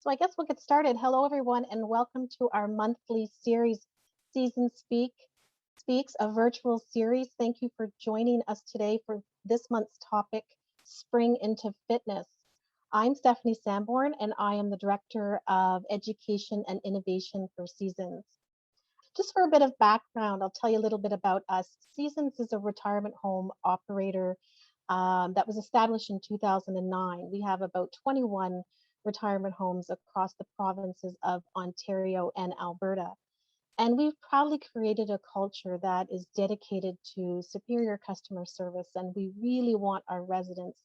So I guess we'll get started. Hello, everyone, and welcome to our monthly series, Season Speaks, a virtual series. Thank you for joining us today for this month's topic, Spring into Fitness. I'm Stephanie Sanborn, and I am the Director of Education and Innovation for Seasons. Just for a bit of background, I'll tell you a little bit about us. Seasons is a retirement home operator that was established in 2009. We have about 21 retirement homes across the provinces of Ontario and Alberta. And we've proudly created a culture that is dedicated to superior customer service. And we really want our residents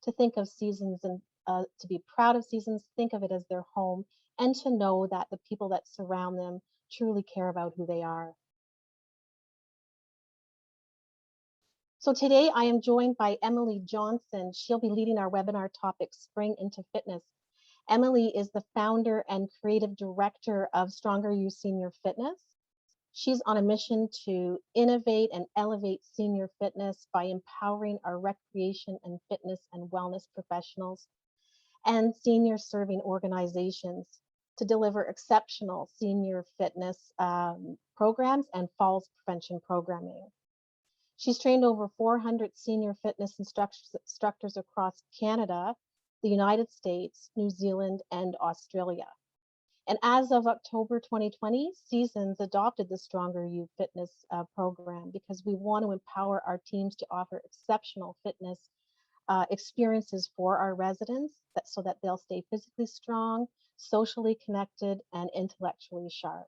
to think of Seasons and to be proud of Seasons, think of it as their home, and to know that the people that surround them truly care about who they are. So today I am joined by Emily Johnson. She'll be leading our webinar topic, Spring into Fitness. Emily is the founder and creative director of StrongerU Senior Fitness. She's on a mission to innovate and elevate senior fitness by empowering our recreation and fitness and wellness professionals and senior serving organizations to deliver exceptional senior fitness programs and falls prevention programming. She's trained over 400 senior fitness instructors across Canada, the United States, New Zealand, and Australia. And as of October 2020, Seasons adopted the StrongerU fitness program because we want to empower our teams to offer exceptional fitness experiences for our residents so that they'll stay physically strong, socially connected, and intellectually sharp.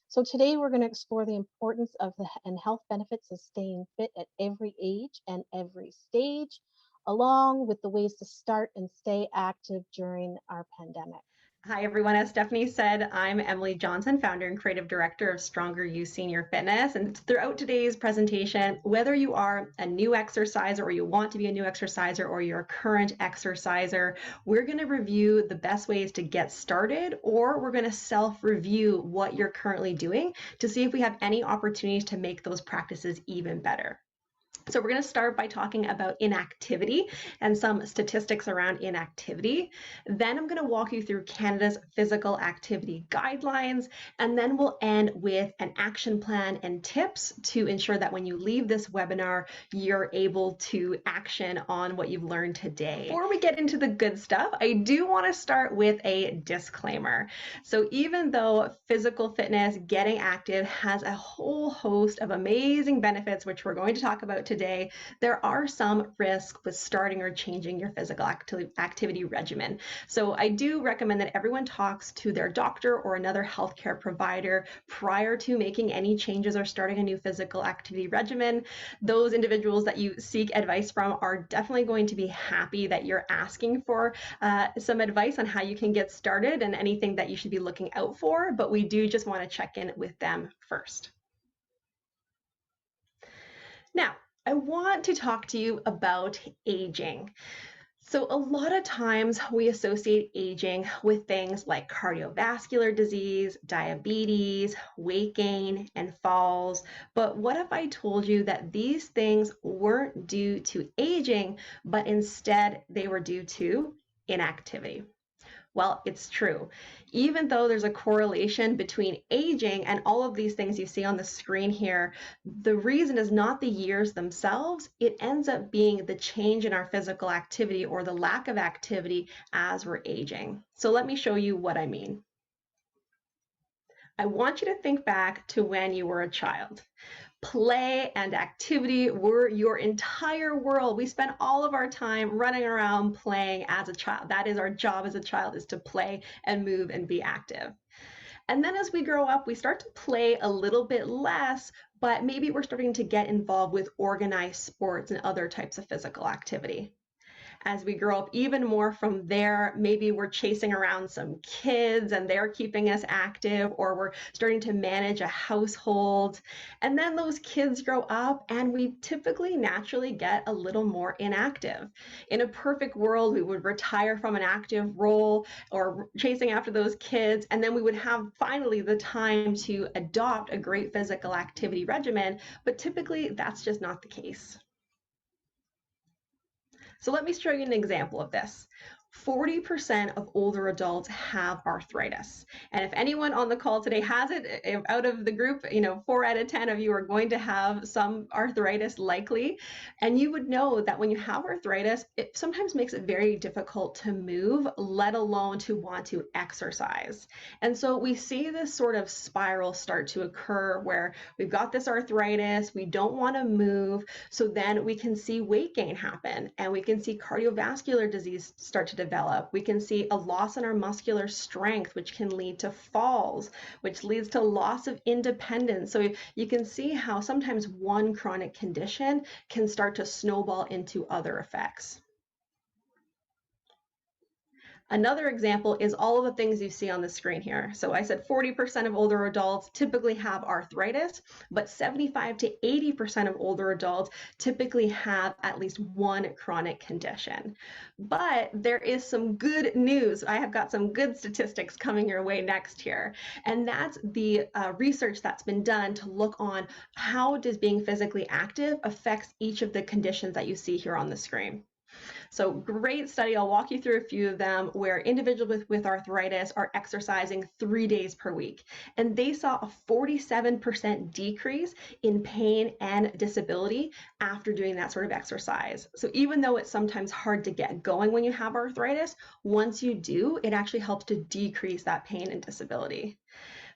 So today we're going to explore the importance of and health benefits of staying fit at every age and every stage, along with the ways to start and stay active during our pandemic. Hi, everyone. As Stephanie said, I'm Emily Johnson, founder and creative director of StrongerU Senior Fitness. And throughout today's presentation, whether you are a new exerciser or you want to be a new exerciser or you're a current exerciser, we're going to review the best ways to get started, or we're going to self-review what you're currently doing to see if we have any opportunities to make those practices even better. So we're going to start by talking about inactivity and some statistics around inactivity. Then I'm going to walk you through Canada's physical activity guidelines, and then we'll end with an action plan and tips to ensure that when you leave this webinar, you're able to action on what you've learned today. Before we get into the good stuff, I do want to start with a disclaimer. So even though physical fitness, getting active, has a whole host of amazing benefits, which we're going to talk about today, there are some risks with starting or changing your physical activity regimen. So I do recommend that everyone talks to their doctor or another healthcare provider prior to making any changes or starting a new physical activity regimen. Those individuals that you seek advice from are definitely going to be happy that you're asking for some advice on how you can get started and anything that you should be looking out for, but we do just want to check in with them first. Now, I want to talk to you about aging. So a lot of times we associate aging with things like cardiovascular disease, diabetes, weight gain, and falls. But what if I told you that these things weren't due to aging, but instead they were due to inactivity? Well, it's true. Even though there's a correlation between aging and all of these things you see on the screen here, the reason is not the years themselves. It ends up being the change in our physical activity or the lack of activity as we're aging. So let me show you what I mean. I want you to think back to when you were a child. Play and activity were your entire world. We spent all of our time running around playing as a child. That is our job as a child, is to play and move and be active. And then as we grow up, we start to play a little bit less, but maybe we're starting to get involved with organized sports and other types of physical activity. As we grow up even more from there, maybe we're chasing around some kids and they're keeping us active, or we're starting to manage a household. And then those kids grow up and we typically naturally get a little more inactive. In a perfect world, we would retire from an active role or chasing after those kids, and then we would have finally the time to adopt a great physical activity regimen, but typically that's just not the case. So let me show you an example of this. 40% of older adults have arthritis. And if anyone on the call today has it, out of the group, 4 out of 10 of you are going to have some arthritis likely. And you would know that when you have arthritis, it sometimes makes it very difficult to move, let alone to want to exercise. And so we see this sort of spiral start to occur where we've got this arthritis, we don't want to move, so then we can see weight gain happen, and we can see cardiovascular disease start to develop. We can see a loss in our muscular strength, which can lead to falls, which leads to loss of independence. So you can see how sometimes one chronic condition can start to snowball into other effects. Another example is all of the things you see on the screen here. So I said 40% of older adults typically have arthritis, but 75 to 80% of older adults typically have at least one chronic condition. But there is some good news. I have got some good statistics coming your way next here. And that's the research that's been done to look on how does being physically active affects each of the conditions that you see here on the screen. So great study. I'll walk you through a few of them where individuals with arthritis are exercising 3 days per week. And they saw a 47% decrease in pain and disability after doing that sort of exercise. So even though it's sometimes hard to get going when you have arthritis, once you do, it actually helps to decrease that pain and disability.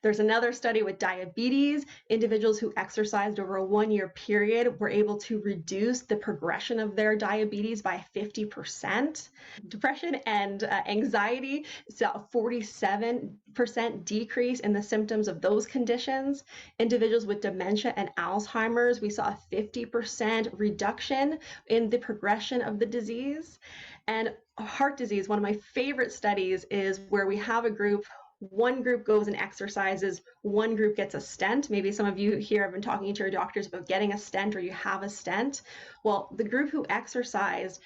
There's another study with diabetes. Individuals who exercised over a 1-year period were able to reduce the progression of their diabetes by 50%. Depression and anxiety saw a 47% decrease in the symptoms of those conditions. Individuals with dementia and Alzheimer's, we saw a 50% reduction in the progression of the disease. And heart disease, one of my favorite studies, is where we have a group. One group goes and exercises, one group gets a stent. Maybe some of you here have been talking to your doctors about getting a stent, or you have a stent. Well, the group who exercised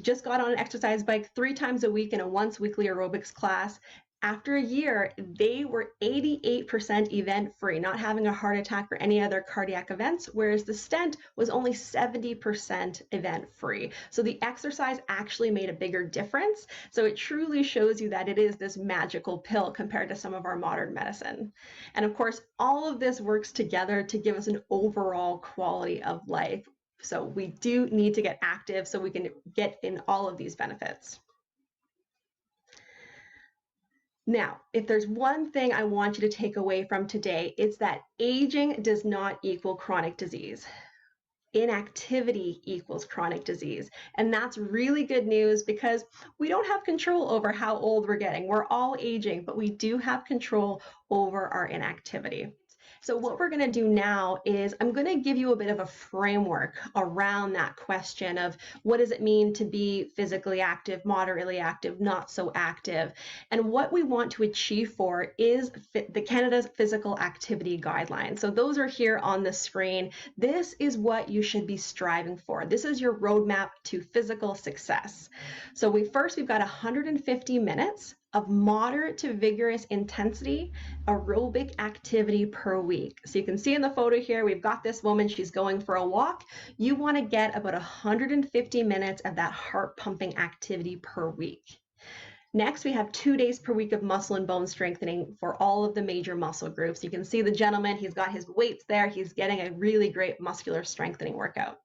just got on an exercise bike 3 times a week in a once weekly aerobics class. After a year, they were 88% event-free, not having a heart attack or any other cardiac events, whereas the stent was only 70% event-free. So the exercise actually made a bigger difference. So it truly shows you that it is this magical pill compared to some of our modern medicine. And of course, all of this works together to give us an overall quality of life. So we do need to get active so we can get in all of these benefits. Now, if there's one thing I want you to take away from today, it's that aging does not equal chronic disease. Inactivity equals chronic disease. And that's really good news because we don't have control over how old we're getting. We're all aging, but we do have control over our inactivity. So what we're going to do now is I'm going to give you a bit of a framework around that question of what does it mean to be physically active, moderately active, not so active. And what we want to achieve for is the Canada's Physical Activity Guidelines. So those are here on the screen. This is what you should be striving for. This is your roadmap to physical success. So we've got 150 minutes of moderate to vigorous intensity aerobic activity per week. So you can see in the photo here, we've got this woman, she's going for a walk. You want to get about 150 minutes of that heart pumping activity per week. Next, we have 2 days per week of muscle and bone strengthening for all of the major muscle groups. You can see the gentleman, he's got his weights there. He's getting a really great muscular strengthening workout.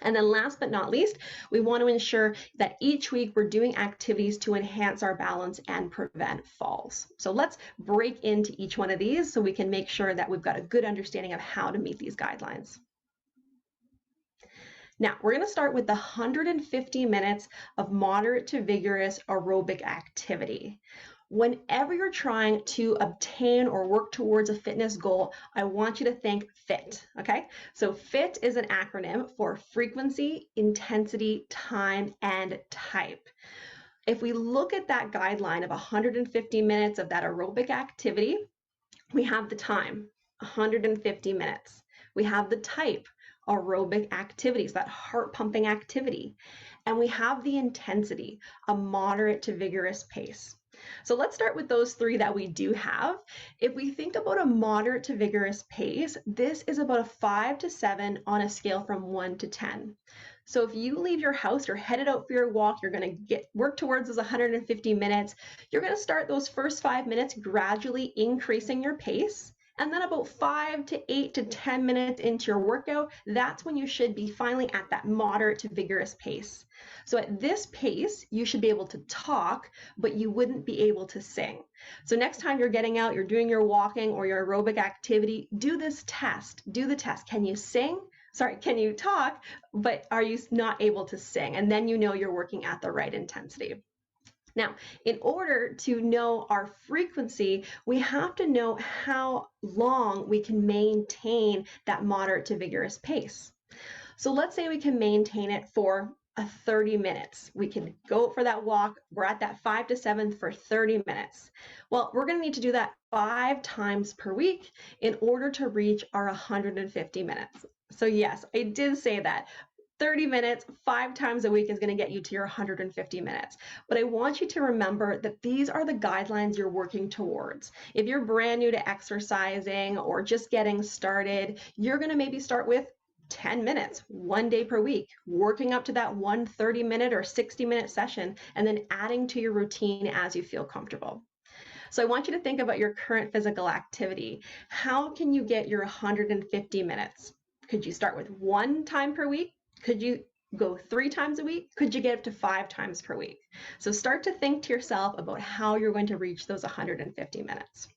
And then last but not least, we want to ensure that each week we're doing activities to enhance our balance and prevent falls. So let's break into each one of these so we can make sure that we've got a good understanding of how to meet these guidelines. Now, we're going to start with the 150 minutes of moderate to vigorous aerobic activity. Whenever you're trying to obtain or work towards a fitness goal, I want you to think FIT, okay? So FIT is an acronym for frequency, intensity, time, and type. If we look at that guideline of 150 minutes of that aerobic activity, we have the time, 150 minutes. We have the type, aerobic activities, that heart pumping activity. And we have the intensity, a moderate to vigorous pace. So let's start with those 3 that we do have. If we think about a moderate to vigorous pace, this is about a 5 to 7 on a scale from 1 to 10. So if you leave your house, you're headed out for your walk, you're going to work towards those 150 minutes. You're going to start those first 5 minutes gradually increasing your pace. And then about 5 to 8 to 10 minutes into your workout, that's when you should be finally at that moderate to vigorous pace. So at this pace, you should be able to talk, but you wouldn't be able to sing. So next time you're getting out, you're doing your walking or your aerobic activity, do this test. Do the test. Can you sing? Sorry, can you talk, but are you not able to sing? And then you know you're working at the right intensity. Now, in order to know our frequency, we have to know how long we can maintain that moderate to vigorous pace. So let's say we can maintain it for 30 minutes. We can go for that walk. We're at that 5 to 7 for 30 minutes. Well, we're going to need to do that 5 times per week in order to reach our 150 minutes. So yes, I did say that. 30 minutes, 5 times a week is going to get you to your 150 minutes. But I want you to remember that these are the guidelines you're working towards. If you're brand new to exercising or just getting started, you're going to maybe start with 10 minutes, 1 day per week, working up to that 130-minute or 60-minute session, and then adding to your routine as you feel comfortable. So I want you to think about your current physical activity. How can you get your 150 minutes? Could you start with 1 time per week? Could you go 3 times a week? Could you get up to 5 times per week? So start to think to yourself about how you're going to reach those 150 minutes.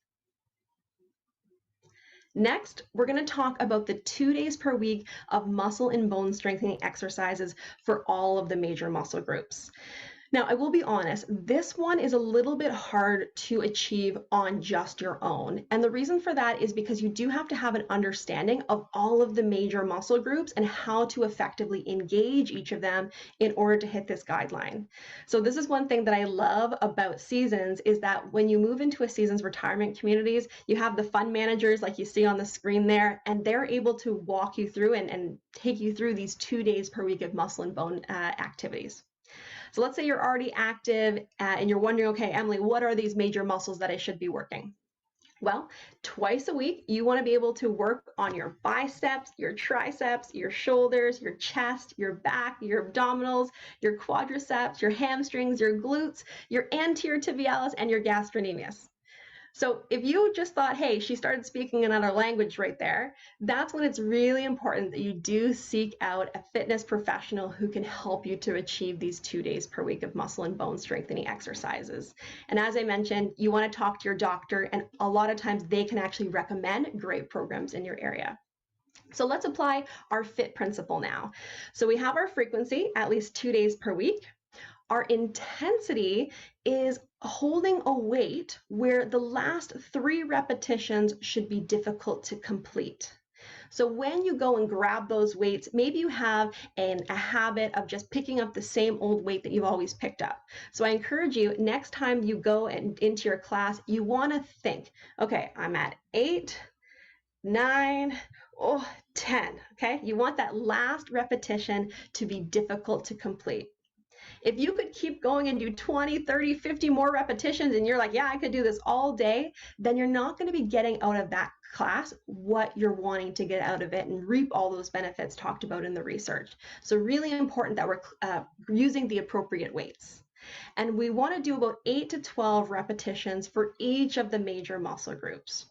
Next, we're going to talk about the 2 days per week of muscle and bone strengthening exercises for all of the major muscle groups. Now, I will be honest, this one is a little bit hard to achieve on just your own. And the reason for that is because you do have to have an understanding of all of the major muscle groups and how to effectively engage each of them in order to hit this guideline. So this is one thing that I love about seasons is that when you move into a seasons retirement communities, you have the fund managers like you see on the screen there, and they're able to walk you through and take you through these 2 days per week of muscle and bone activities. So let's say you're already active and you're wondering, okay, Emily, what are these major muscles that I should be working? Well, twice a week, you want to be able to work on your biceps, your triceps, your shoulders, your chest, your back, your abdominals, your quadriceps, your hamstrings, your glutes, your anterior tibialis, and your gastrocnemius. So if you just thought, hey, she started speaking another language right there, that's when it's really important that you do seek out a fitness professional who can help you to achieve these 2 days per week of muscle and bone strengthening exercises. And as I mentioned, you want to talk to your doctor, and a lot of times they can actually recommend great programs in your area. So let's apply our FIT principle now. So we have our frequency, at least 2 days per week. Our intensity is holding a weight where the last 3 repetitions should be difficult to complete. So when you go and grab those weights, maybe you have a habit of just picking up the same old weight that you've always picked up. So I encourage you, next time you go into your class, you want to think, okay, I'm at 8, 9, 10, okay? You want that last repetition to be difficult to complete. If you could keep going and do 20, 30, 50 more repetitions and you're like, yeah, I could do this all day, then you're not going to be getting out of that class what you're wanting to get out of it and reap all those benefits talked about in the research. So really important that we're using the appropriate weights. And we want to do about 8 to 12 repetitions for each of the major muscle groups.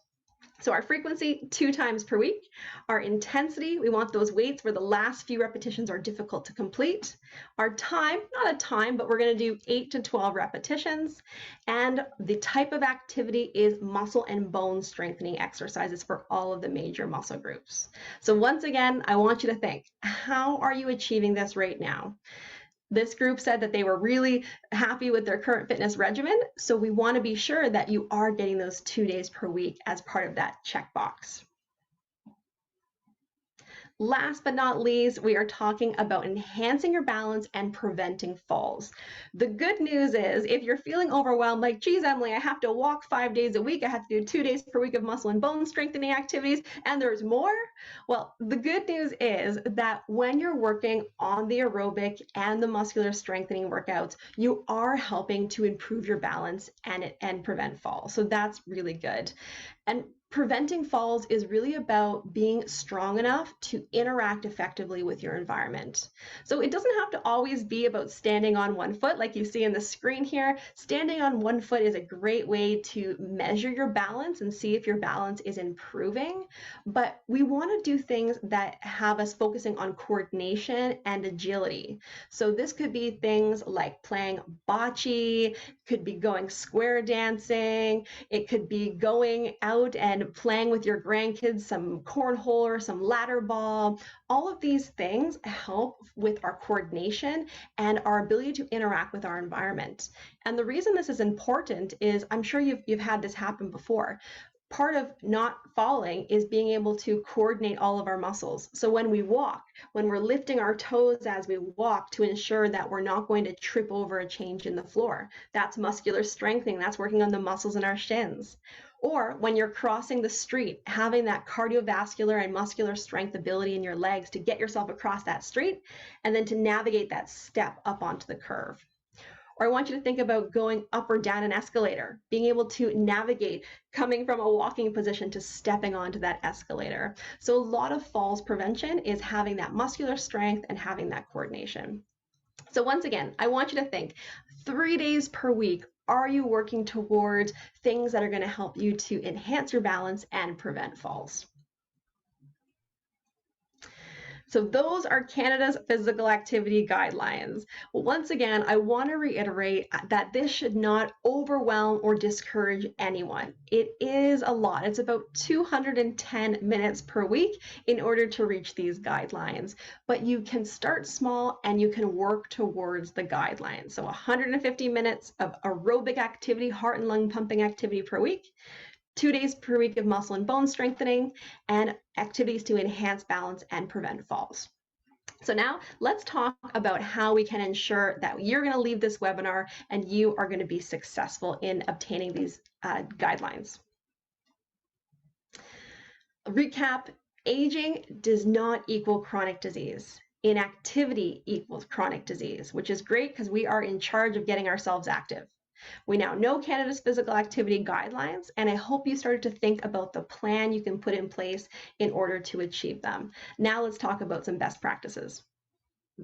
So our frequency, 2 times per week. Our intensity, we want those weights where the last few repetitions are difficult to complete. Our time, not a time, but we're going to do 8 to 12 repetitions. And the type of activity is muscle and bone strengthening exercises for all of the major muscle groups. So once again, I want you to think, how are you achieving this right now? This group said that they were really happy with their current fitness regimen, so we want to be sure that you are getting those 2 days per week as part of that checkbox. Last but not least, we are talking about enhancing your balance and preventing falls. The good news is if you're feeling overwhelmed, like, geez, Emily, I have to walk 5 days a week, I have to do 2 days per week of muscle and bone strengthening activities, and there's more. Well, the good news is that when you're working on the aerobic and the muscular strengthening workouts, you are helping to improve your balance and prevent falls. So that's really good. And Preventing falls is really about being strong enough to interact effectively with your environment. So it doesn't have to always be about standing on one foot like you see in the screen here. Standing on one foot is a great way to measure your balance and see if your balance is improving. But we want to do things that have us focusing on coordination and agility. So this could be things like playing bocce, could be going square dancing, it could be going out and playing with your grandkids, some cornhole or some ladder ball. All of these things help with our coordination and our ability to interact with our environment. And the reason this is important is I'm sure you've had this happen before. Part of not falling is being able to coordinate all of our muscles. So when we walk, when we're lifting our toes as we walk to ensure that we're not going to trip over a change in the floor, that's muscular strengthening, that's working on the muscles in our shins. Or when you're crossing the street, having that cardiovascular and muscular strength ability in your legs to get yourself across that street and then to navigate that step up onto the curve. Or I want you to think about going up or down an escalator, being able to navigate coming from a walking position to stepping onto that escalator. So a lot of falls prevention is having that muscular strength and having that coordination. So once again, I want you to think 3 days per week, are you working towards things that are going to help you to enhance your balance and prevent falls? So those are Canada's physical activity guidelines. Once again, I want to reiterate that this should not overwhelm or discourage anyone. It is a lot. It's about 210 minutes per week in order to reach these guidelines. But you can start small and you can work towards the guidelines. So 150 minutes of aerobic activity, heart and lung pumping activity per week, 2 days per week of muscle and bone strengthening, and activities to enhance balance and prevent falls. So now let's talk about how we can ensure that you're going to leave this webinar and you are going to be successful in obtaining these guidelines. Recap, aging does not equal chronic disease. Inactivity equals chronic disease, which is great because we are in charge of getting ourselves active. We now know Canada's physical activity guidelines, and I hope you started to think about the plan you can put in place in order to achieve them. Now let's talk about some best practices.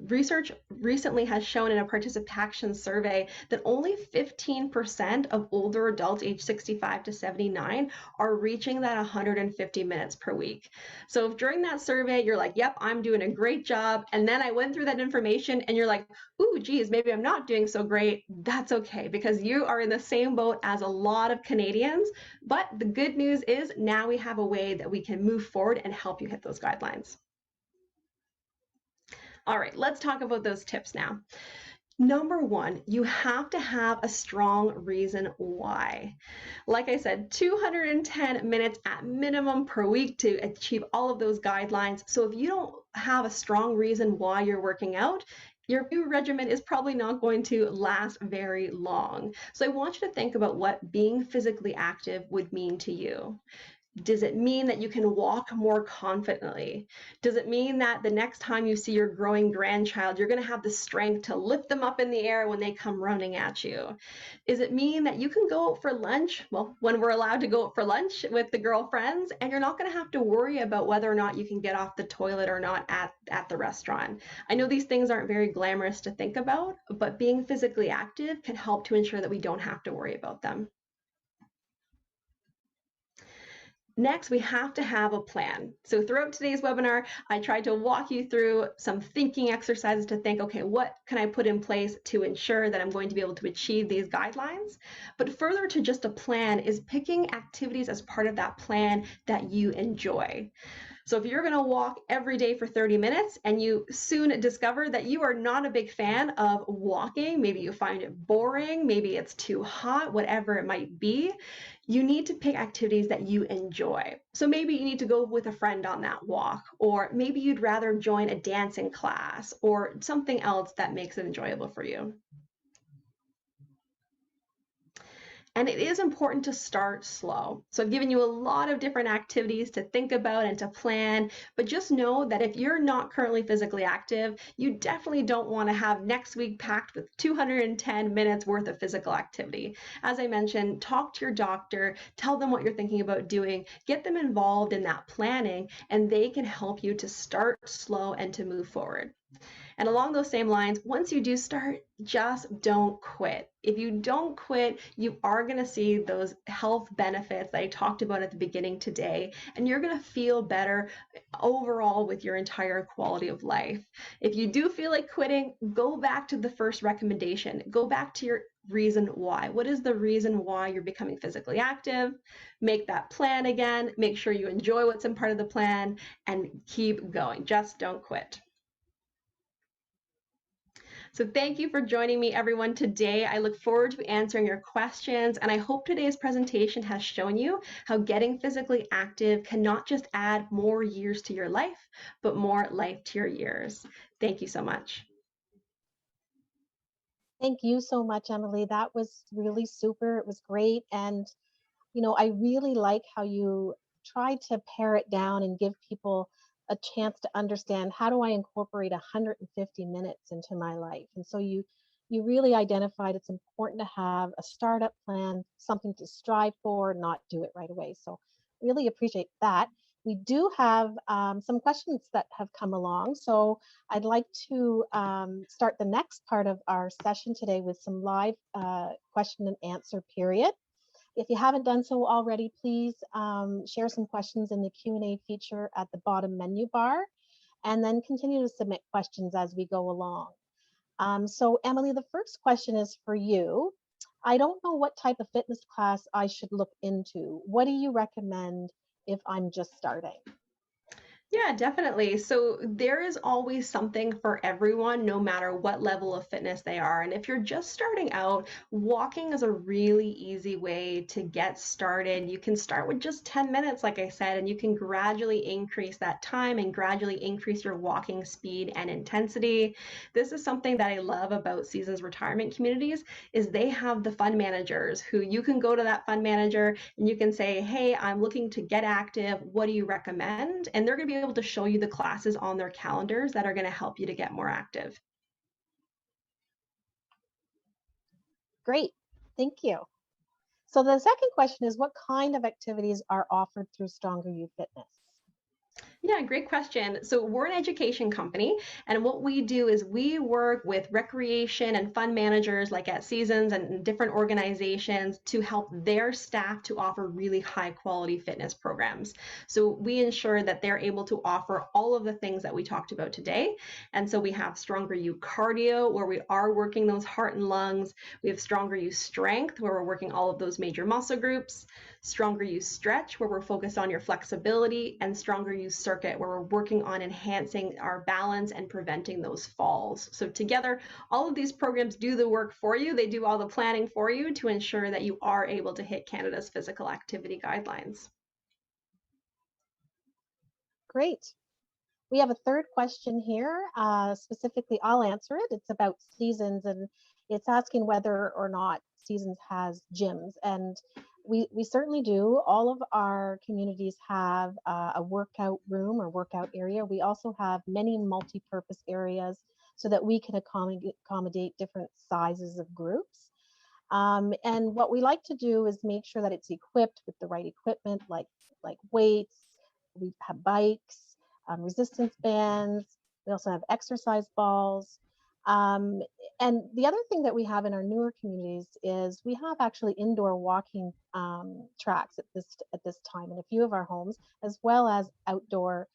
Research recently has shown in a participation survey that only 15% of older adults aged 65 to 79 are reaching that 150 minutes per week. So if during that survey you're like, yep, I'm doing a great job, and then I went through that information and you're like, ooh, geez, maybe I'm not doing so great, that's okay, because you are in the same boat as a lot of Canadians. But the good news is now we have a way that we can move forward and help you hit those guidelines. All right, let's talk about those tips now. Number one, you have to have a strong reason why. Like I said, 210 minutes at minimum per week to achieve all of those guidelines. So if you don't have a strong reason why you're working out, your new regimen is probably not going to last very long. So I want you to think about what being physically active would mean to you. Does it mean that you can walk more confidently? Does it mean that the next time you see your growing grandchild, you're going to have the strength to lift them up in the air when they come running at you? Does it mean that you can go out for lunch, well, when we're allowed to go out for lunch with the girlfriends, and you're not going to have to worry about whether or not you can get off the toilet or not at the restaurant? I know these things aren't very glamorous to think about, but being physically active can help to ensure that we don't have to worry about them. Next, we have to have a plan. So throughout today's webinar, I tried to walk you through some thinking exercises to think, okay, what can I put in place to ensure that I'm going to be able to achieve these guidelines? But further to just a plan is picking activities as part of that plan that you enjoy. So if you're going to walk every day for 30 minutes and you soon discover that you are not a big fan of walking, maybe you find it boring, maybe it's too hot, whatever it might be, you need to pick activities that you enjoy. So maybe you need to go with a friend on that walk, or maybe you'd rather join a dancing class or something else that makes it enjoyable for you. And it is important to start slow. So I've given you a lot of different activities to think about and to plan, but just know that if you're not currently physically active, you definitely don't want to have next week packed with 210 minutes worth of physical activity. As I mentioned, talk to your doctor, tell them what you're thinking about doing, get them involved in that planning, and they can help you to start slow and to move forward. And along those same lines, once you do start, just don't quit. If you don't quit, you are going to see those health benefits that I talked about at the beginning today, and you're going to feel better overall with your entire quality of life. If you do feel like quitting, go back to the first recommendation. Go back to your reason why. What is the reason why you're becoming physically active? Make that plan again. Make sure you enjoy what's in part of the plan and keep going. Just don't quit. So thank you for joining me, everyone, today. I look forward to answering your questions, and I hope today's presentation has shown you how getting physically active can not just add more years to your life, but more life to your years. Thank you so much. Thank you so much, Emily. That was really super. It was great. And, I really like how you try to pare it down and give people a chance to understand, how do I incorporate 150 minutes into my life? And so you really identified it's important to have a startup plan, something to strive for, not do it right away. So really appreciate that. We do have some questions that have come along. So I'd like to start the next part of our session today with some live question and answer period. If you haven't done so already, please share some questions in the Q&A feature at the bottom menu bar, and then continue to submit questions as we go along. So Emily, the first question is for you. I don't know what type of fitness class I should look into. What do you recommend if I'm just starting? Yeah, definitely. So there is always something for everyone, no matter what level of fitness they are. And if you're just starting out, walking is a really easy way to get started. You can start with just 10 minutes, like I said, and you can gradually increase that time and gradually increase your walking speed and intensity. This is something that I love about Seasons Retirement Communities is they have the fund managers who you can go to that fund manager and you can say, hey, I'm looking to get active. What do you recommend? And they're going to be able to show you the classes on their calendars that are going to help you to get more active. Great, thank you. So the second question is, what kind of activities are offered through StrongerU Fitness? Yeah, great question. So we're an education company, and what we do is we work with recreation and fund managers like at Seasons and different organizations to help their staff to offer really high quality fitness programs. So we ensure that they're able to offer all of the things that we talked about today. And so we have StrongerU Cardio, where we are working those heart and lungs. We have StrongerU Strength, where we're working all of those major muscle groups. StrongerU Stretch, where we're focused on your flexibility, and StrongerU Circuit, where we're working on enhancing our balance and preventing those falls. So together, all of these programs do the work for you. They do all the planning for you to ensure that you are able to hit Canada's physical activity guidelines. Great. We have a third question here. Specifically, I'll answer it. It's about Seasons, and it's asking whether or not Seasons has gyms. And we certainly do. All of our communities have a workout room or workout area. We also have many multi-purpose areas so that we can accommodate different sizes of groups. And what we like to do is make sure that it's equipped with the right equipment, like weights. We have bikes, resistance bands. We also have exercise balls. Um, and the other thing that we have in our newer communities is we have actually indoor walking tracks at this time in a few of our homes, as well as outdoor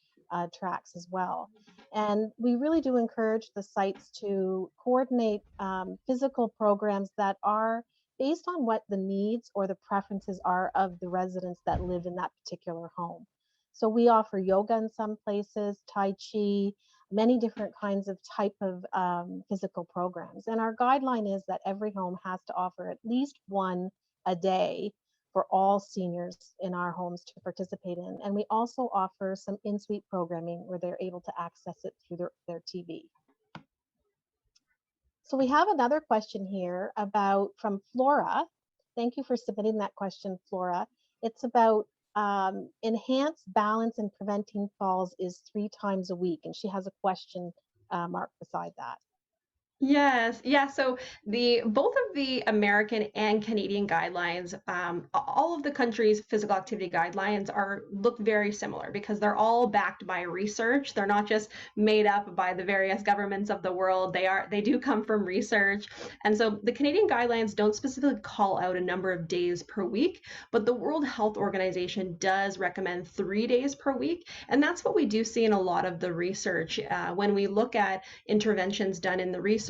tracks as well. And we really do encourage the sites to coordinate physical programs that are based on what the needs or the preferences are of the residents that live in that particular home. So we offer yoga in some places, Tai Chi, many different kinds of type of physical programs. And our guideline is that every home has to offer at least one a day for all seniors in our homes to participate in. And we also offer some in-suite programming where they're able to access it through their TV. So we have another question here about from Flora. Thank you for submitting that question, Flora. It's about enhanced balance and preventing falls is 3 times a week. And she has a question mark beside that. Yes, yeah. So the both of the American and Canadian guidelines, all of the countries' physical activity guidelines are look very similar because they're all backed by research. They're not just made up by the various governments of the world. They do come from research. And so the Canadian guidelines don't specifically call out a number of days per week, but the World Health Organization does recommend 3 days per week, and that's what we do see in a lot of the research when we look at interventions done in the research.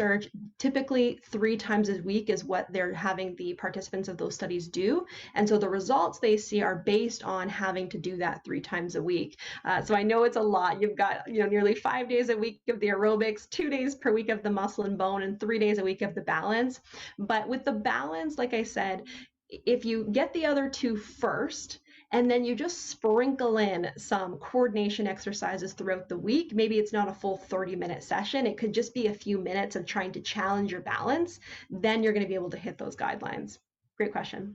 Typically 3 times a week is what they're having the participants of those studies do. And so the results they see are based on having to do that 3 times a week. So I know it's a lot. You've got nearly 5 days a week of the aerobics, 2 days per week of the muscle and bone, and 3 days a week of the balance. But with the balance, like I said, if you get the other two first, and then you just sprinkle in some coordination exercises throughout the week. Maybe it's not a full 30-minute session. It could just be a few minutes of trying to challenge your balance. Then you're going to be able to hit those guidelines. Great question.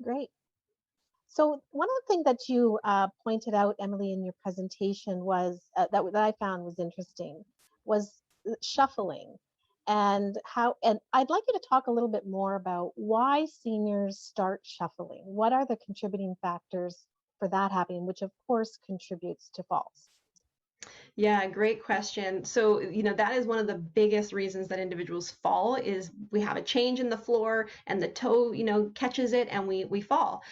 Great. So one of the things that you pointed out, Emily, in your presentation was that I found was interesting was shuffling and how, and I'd like you to talk a little bit more about why seniors start shuffling. What are the contributing factors for that happening, which of course contributes to falls? Yeah, great question. So, that is one of the biggest reasons that individuals fall is we have a change in the floor and the toe, catches it and we fall.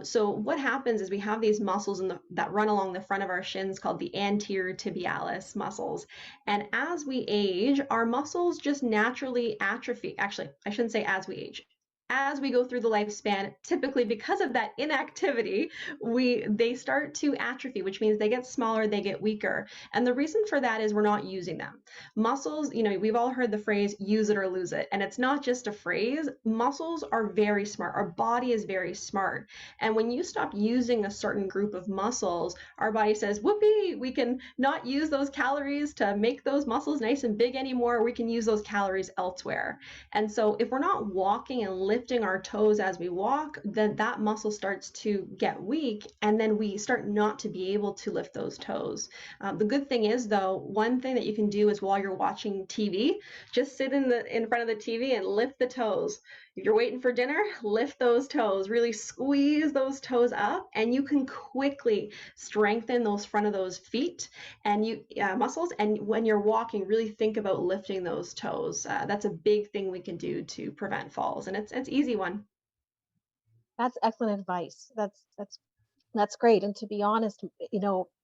So what happens is we have these muscles that run along the front of our shins called the anterior tibialis muscles. And as we age, our muscles just naturally atrophy. Actually, I shouldn't say as we age. As we go through the lifespan, typically because of that inactivity, they start to atrophy, which means they get smaller, they get weaker. And the reason for that is we're not using them. Muscles, we've all heard the phrase use it or lose it. And it's not just a phrase. Muscles are very smart. Our body is very smart. And when you stop using a certain group of muscles, our body says, whoopee, we can not use those calories to make those muscles nice and big anymore. We can use those calories elsewhere. And so if we're not walking and lifting our toes as we walk, then that muscle starts to get weak. And then we start not to be able to lift those toes. The good thing is, though, one thing that you can do is while you're watching TV, just sit in front of the TV and lift the toes. If you're waiting for dinner, lift those toes, really squeeze those toes up, and you can quickly strengthen those front of those feet and muscles. And when you're walking, really think about lifting those toes. That's a big thing we can do to prevent falls, and it's an easy one. That's excellent advice. That's great. And to be honest,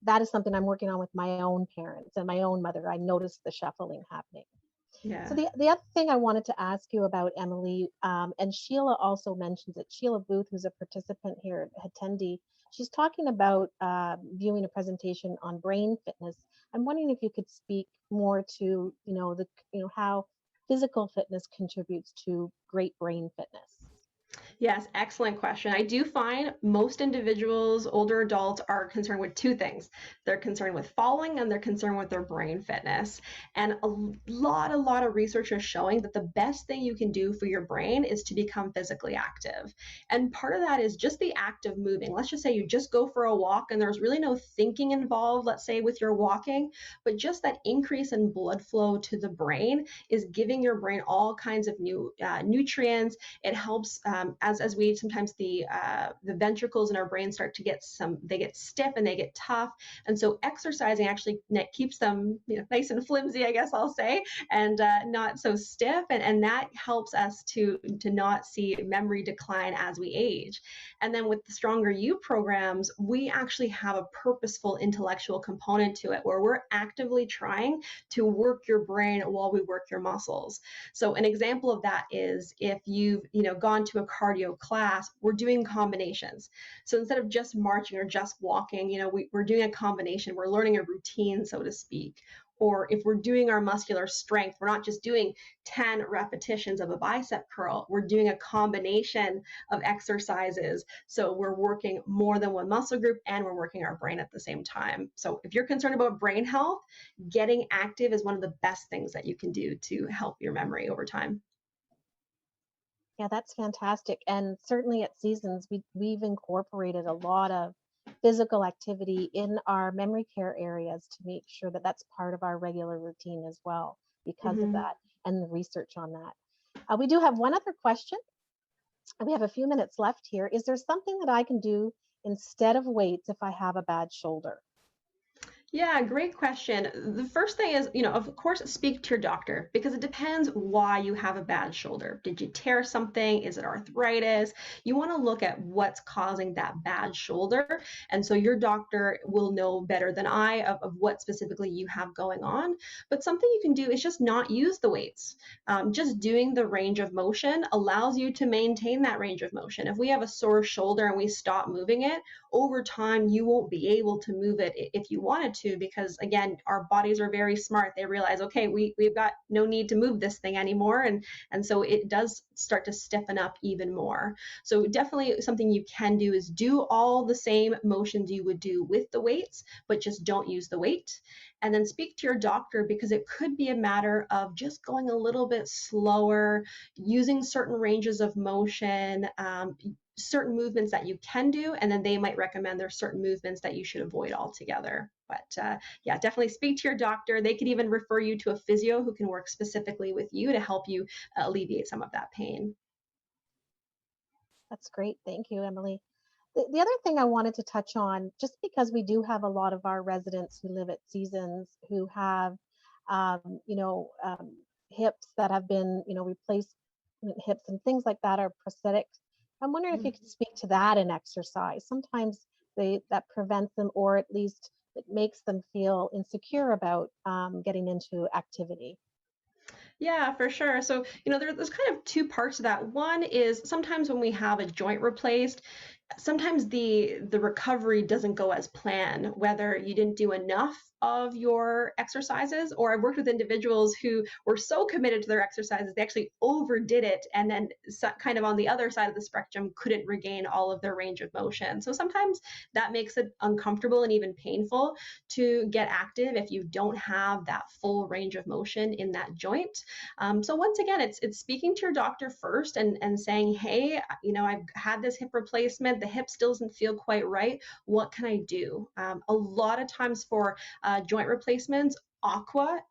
that is something I'm working on with my own parents and my own mother. I noticed the shuffling happening. So Yeah. the other thing I wanted to ask you about, Emily, and Sheila also mentions it, Sheila Booth, who's a participant here, attendee, she's talking about viewing a presentation on brain fitness. I'm wondering if you could speak more to, how physical fitness contributes to great brain fitness. Yes, excellent question. I do find most individuals, older adults, are concerned with two things. They're concerned with falling and they're concerned with their brain fitness. And a lot of research is showing that the best thing you can do for your brain is to become physically active. And part of that is just the act of moving. Let's just say you just go for a walk and there's really no thinking involved, let's say with your walking, but just that increase in blood flow to the brain is giving your brain all kinds of new nutrients. It helps as we sometimes the ventricles in our brain start to they get stiff and they get tough, and so exercising actually keeps them nice and flimsy, I guess I'll say, and not so stiff, and that helps us to not see memory decline as we age. And then with the StrongerU programs, we actually have a purposeful intellectual component to it where we're actively trying to work your brain while we work your muscles. So an example of that is if you've gone to a cardio class, we're doing combinations. So instead of just marching or just walking, we're doing a combination. We're learning a routine, so to speak. Or if we're doing our muscular strength, we're not just doing 10 repetitions of a bicep curl, we're doing a combination of exercises. So we're working more than one muscle group and we're working our brain at the same time. So if you're concerned about brain health, getting active is one of the best things that you can do to help your memory over time. Yeah, that's fantastic. And certainly at Seasons, we've incorporated a lot of physical activity in our memory care areas to make sure that that's part of our regular routine as well because of Hmm. that and the research on that. We do have one other question. We have a few minutes left here. Is there something that I can do instead of weights if I have a bad shoulder? Yeah, great question. The first thing is, of course, speak to your doctor because it depends why you have a bad shoulder. Did you tear something? Is it arthritis? You want to look at what's causing that bad shoulder. And so your doctor will know better than I of what specifically you have going on. But something you can do is just not use the weights. Just doing the range of motion allows you to maintain that range of motion. If we have a sore shoulder and we stop moving it, over time you won't be able to move it if you wanted to, because again, our bodies are very smart. They realize, okay, we've got no need to move this thing anymore, and so it does start to stiffen up even more. So definitely something you can do is do all the same motions you would do with the weights, but just don't use the weight. And then speak to your doctor, because it could be a matter of just going a little bit slower, using certain ranges of motion, certain movements that you can do, and then they might recommend there's certain movements that you should avoid altogether. But yeah, definitely speak to your doctor. They could even refer you to a physio who can work specifically with you to help you alleviate some of that pain. That's great. Thank you, Emily. The other thing I wanted to touch on, just because we do have a lot of our residents who live at Seasons who have, you know, hips that have been, replaced hips and things like that are prosthetics. I'm wondering if you could speak to that in exercise. Sometimes that prevents them, or at least it makes them feel insecure about getting into activity. Yeah, for sure. So, there's kind of two parts to that. One is sometimes when we have a joint replaced, sometimes the recovery doesn't go as planned, whether you didn't do enough of your exercises, or I've worked with individuals who were so committed to their exercises they actually overdid it, and then kind of on the other side of the spectrum couldn't regain all of their range of motion. So sometimes that makes it uncomfortable and even painful to get active if you don't have that full range of motion in that joint. So once again, it's speaking to your doctor first and saying, hey, I've had this hip replacement, the hip still doesn't feel quite right. What can I do? A lot of times for joint replacements, aquatic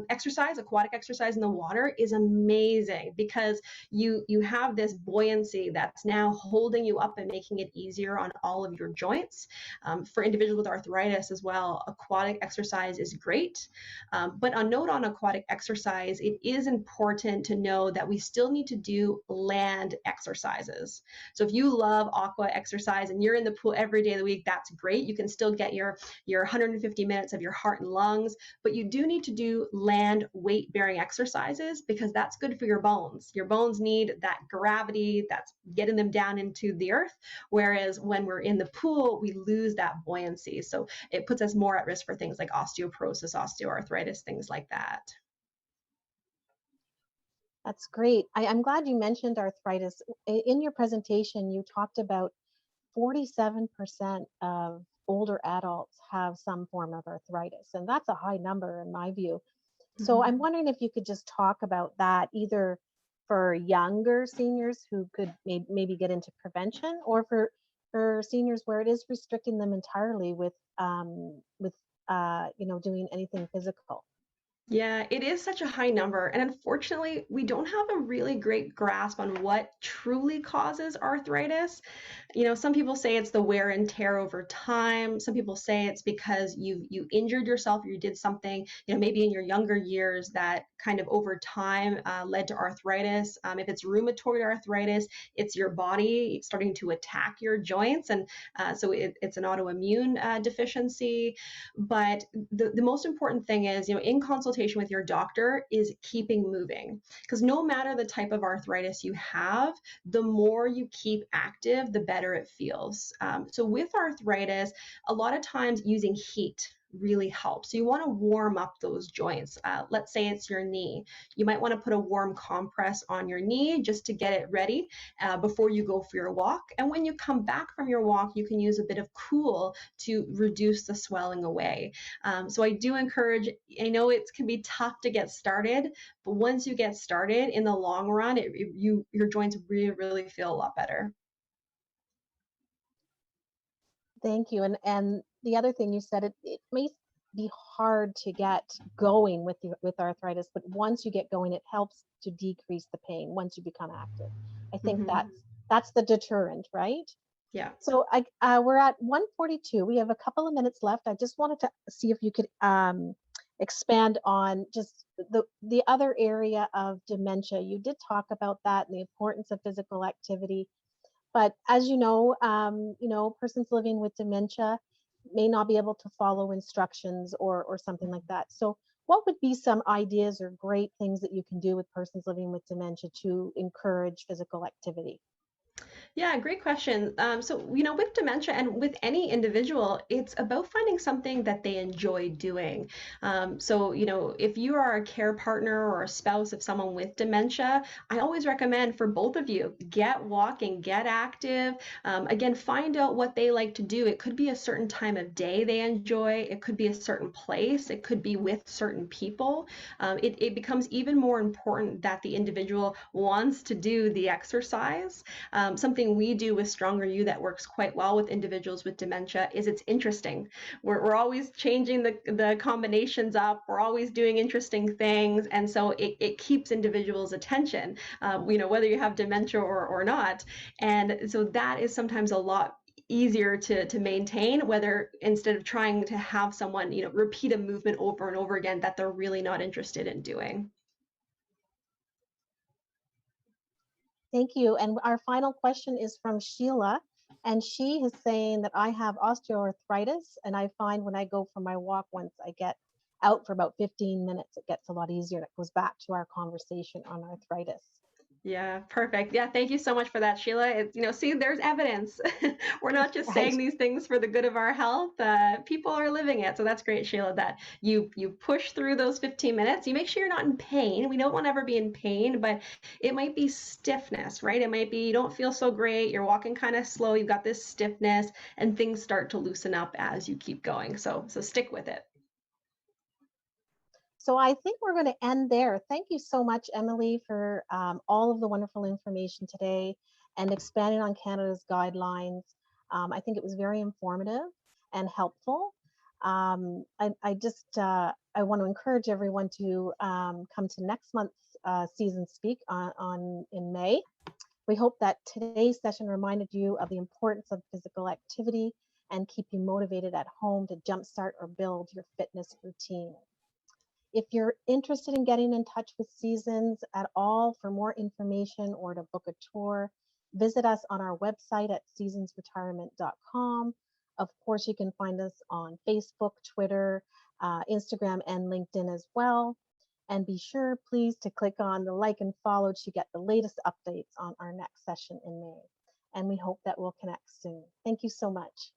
exercise in the water is amazing, because you have this buoyancy that's now holding you up and making it easier on all of your joints. For individuals with arthritis as well, aquatic exercise is great. But a note on aquatic exercise, it is important to know that we still need to do land exercises. So if you love aqua exercise and you're in the pool every day of the week, that's great. You can still get your 150 minutes of your heart and lungs, but you do need to do land weight bearing exercises, because that's good for your bones. Your bones need that gravity that's getting them down into the earth. Whereas when we're in the pool, we lose that buoyancy. So it puts us more at risk for things like osteoporosis, osteoarthritis, things like that. That's great. I'm glad you mentioned arthritis. In your presentation, you talked about 47% of older adults have some form of arthritis, and that's a high number in my view. So I'm Mhm. wondering if you could just talk about that, either for younger seniors who could maybe get into prevention, or for seniors where it is restricting them entirely with doing anything physical. Yeah, it is such a high number. And unfortunately, we don't have a really great grasp on what truly causes arthritis. Some people say it's the wear and tear over time. Some people say it's because you injured yourself, or you did something, maybe in your younger years that kind of over time led to arthritis. If it's rheumatoid arthritis, it's your body starting to attack your joints, and so it's an autoimmune deficiency. But the most important thing is, in consultation with your doctor, is keeping moving, because no matter the type of arthritis you have, the more you keep active, the better it feels. So with arthritis, a lot of times using heat really help. So you want to warm up those joints. Let's say it's your knee. You might want to put a warm compress on your knee just to get it ready before you go for your walk. And when you come back from your walk, you can use a bit of cool to reduce the swelling away. So I do encourage, I know it can be tough to get started, but once you get started in the long run, your joints really, really feel a lot better. Thank you. And the other thing you said, it may be hard to get going with arthritis, but once you get going, it helps to decrease the pain once you become active. I think Mm-hmm. that's the deterrent, right? Yeah. So we're at 1:42. We have a couple of minutes left. I just wanted to see if you could expand on just the other area of dementia. You did talk about that and the importance of physical activity. But as you know, persons living with dementia may not be able to follow instructions or something like that. So what would be some ideas or great things that you can do with persons living with dementia to encourage physical activity? Yeah, great question. With dementia and with any individual, it's about finding something that they enjoy doing. If you are a care partner or a spouse of someone with dementia, I always recommend for both of you, get walking, get active. Again, find out what they like to do. It could be a certain time of day they enjoy, it could be a certain place, it could be with certain people. It becomes even more important that the individual wants to do the exercise. Something we do with StrongerU that works quite well with individuals with dementia is it's interesting. We're always changing the combinations up. We're always doing interesting things. And so it keeps individuals' attention, whether you have dementia or not. And so that is sometimes a lot easier to maintain, whether instead of trying to have someone repeat a movement over and over again that they're really not interested in doing. Thank you. And our final question is from Sheila. And she is saying that I have osteoarthritis, and I find when I go for my walk, once I get out for about 15 minutes, it gets a lot easier. And it goes back to our conversation on arthritis. Yeah, perfect. Yeah, thank you so much for that, Sheila. See, there's evidence. We're not just Right. saying these things for the good of our health. People are living it. So that's great, Sheila, that you push through those 15 minutes. You make sure you're not in pain. We don't want to ever be in pain, but it might be stiffness, right? It might be you don't feel so great. You're walking kind of slow. You've got this stiffness, and things start to loosen up as you keep going. So stick with it. So I think we're going to end there. Thank you so much, Emily, for all of the wonderful information today and expanding on Canada's guidelines. I think it was very informative and helpful. I want to encourage everyone to come to next month's season speak in May. We hope that today's session reminded you of the importance of physical activity and keep you motivated at home to jumpstart or build your fitness routine. If you're interested in getting in touch with Seasons at all for more information or to book a tour, visit us on our website at seasonsretirement.com. Of course, you can find us on Facebook, Twitter, Instagram, and LinkedIn as well. And be sure, please, to click on the like and follow to get the latest updates on our next session in May. And we hope that we'll connect soon. Thank you so much.